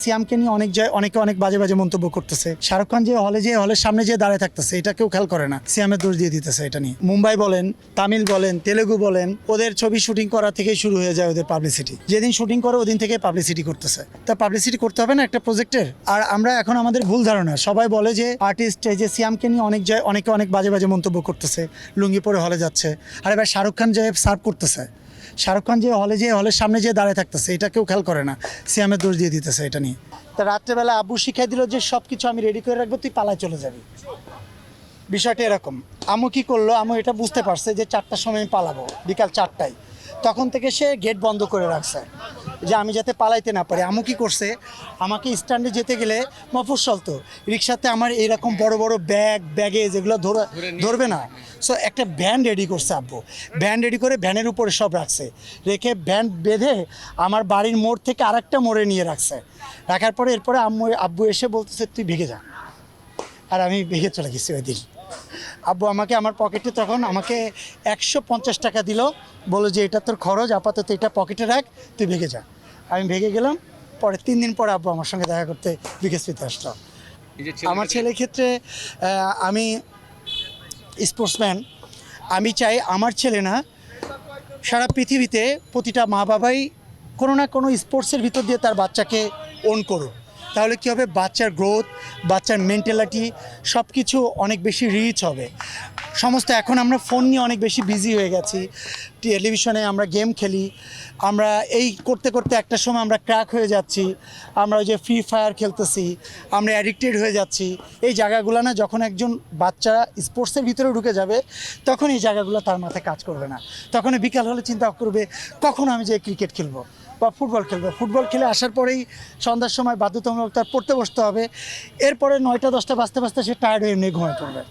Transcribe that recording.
সিয়ামকে নিয়ে অনেকে অনেক বাজে বাজে মন্তব্য করতেছে। শাহরুখ খান যে হলের সামনে যে দাঁড়িয়ে থাকতেছে, এটা কেউ খেয়াল করে না। সিয়ামের দোষ দিয়ে দিতেছে এটা নিয়ে। মুম্বাই বলেন, তামিল বলেন, তেলেগু বলেন, ওদের ছবি শুটিং করা থেকেই শুরু হয়ে যায় ওদের পাবলিসিটি। যেদিন শুটিং করে ওদিন থেকে পাবলিসিটি করতেছে। তা পাবলিসিটি করতে হবে না একটা প্রজেক্টের। আর আমরা এখন আমাদের ভুল ধারণা, সবাই বলে যে আর্টিস্ট যে সিয়ামকে নিয়ে অনেকে অনেক বাজে বাজে মন্তব্য করতেছে, লুঙ্গি পরে হলে যাচ্ছে। আর এবার শাহরুখ খান যে সার্ভ করতেছে, শাহরুখ খান যে হলের সামনে যে দাঁড়িয়ে থাকতেছে, এটা কেউ খেয়াল করে না। সিয়ামের দোষ দিয়ে দিতেছে এটা নিয়ে। তা রাত্রেবেলা আব্বু শিখাই দিল যে সব কিছু আমি রেডি করে রাখবো, তুই পালায় চলে যাবি। বিষয়টা এরকম। আম্মু কী করলো, আম্মু এটা বুঝতে পারছে যে 4টার সময় আমি পালাবো, বিকাল 4টায়। তখন থেকে সে গেট বন্ধ করে রাখছে যে আমি যাতে পালাইতে না পারি। আম্মু কী করছে, আমাকে স্ট্যান্ডে যেতে গেলে মফস্বল তো, রিক্সাতে আমার এইরকম বড় বড় ব্যাগে যেগুলো ধরবে না, সো একটা ভ্যান রেডি করছে আব্বু। ভ্যান রেডি করে ভ্যানের উপরে সব রাখছে, রেখে ভ্যান বেঁধে আমার বাড়ির মোড় থেকে আরেকটা মোড়ে নিয়ে রাখছে। রাখার পরে এরপরে আব্বু এসে বলতেছে তুই ভেগে যা। আর আমি ভেগে চলে গেছি ওই দিন। আব্বু আমাকে আমার পকেটে তখন আমাকে 150 টাকা দিল, বললো যে এটা তোর খরচ, আপাতত এটা পকেটে রাখ, তুই ভেগে যা। আমি ভেগে গেলাম। পরে 3 দিন পরে আব্বু আমার সঙ্গে দেখা করতে বিকেএসপিতে আসলো। আমার ছেলের ক্ষেত্রে আমি স্পোর্টসম্যান। আমি চাই আমার ছেলে না, সারা পৃথিবীতে প্রতিটা মা বাবাই কোনো না কোনো স্পোর্টসের ভিতর দিয়ে তার বাচ্চাকে ওন করুক। তাহলে কী হবে, বাচ্চার গ্রোথ, বাচ্চার মেন্টালিটি সব কিছু অনেক বেশি রিচ হবে। সমস্ত এখন আমরা ফোন নিয়ে অনেক বেশি বিজি হয়ে গেছি, টেলিভিশনে আমরা গেম খেলি, আমরা এই করতে করতে একটা সময় আমরা ক্র্যাক হয়ে যাচ্ছি, আমরা ওই যে ফ্রি ফায়ার খেলতেছি, আমরা অ্যাডিক্টেড হয়ে যাচ্ছি। এই জায়গাগুলো না, যখন একজন বাচ্চা স্পোর্টসের ভিতরে ঢুকে যাবে, তখন এই জায়গাগুলো তার মাথায় কাজ করবে না। তখন বিকাল হলে চিন্তা করবে কখন আমি যে ক্রিকেট খেলবো বা ফুটবল খেলবো। ফুটবল খেলে আসার পরেই সন্ধ্যার সময় বাধ্যতামূলক তার পড়তে বসতে হবে। এরপরে 9টা 10টা বাজতে বাজতে সে টায়ার্ড হয়ে এমনি ঘুমিয়ে পড়বে।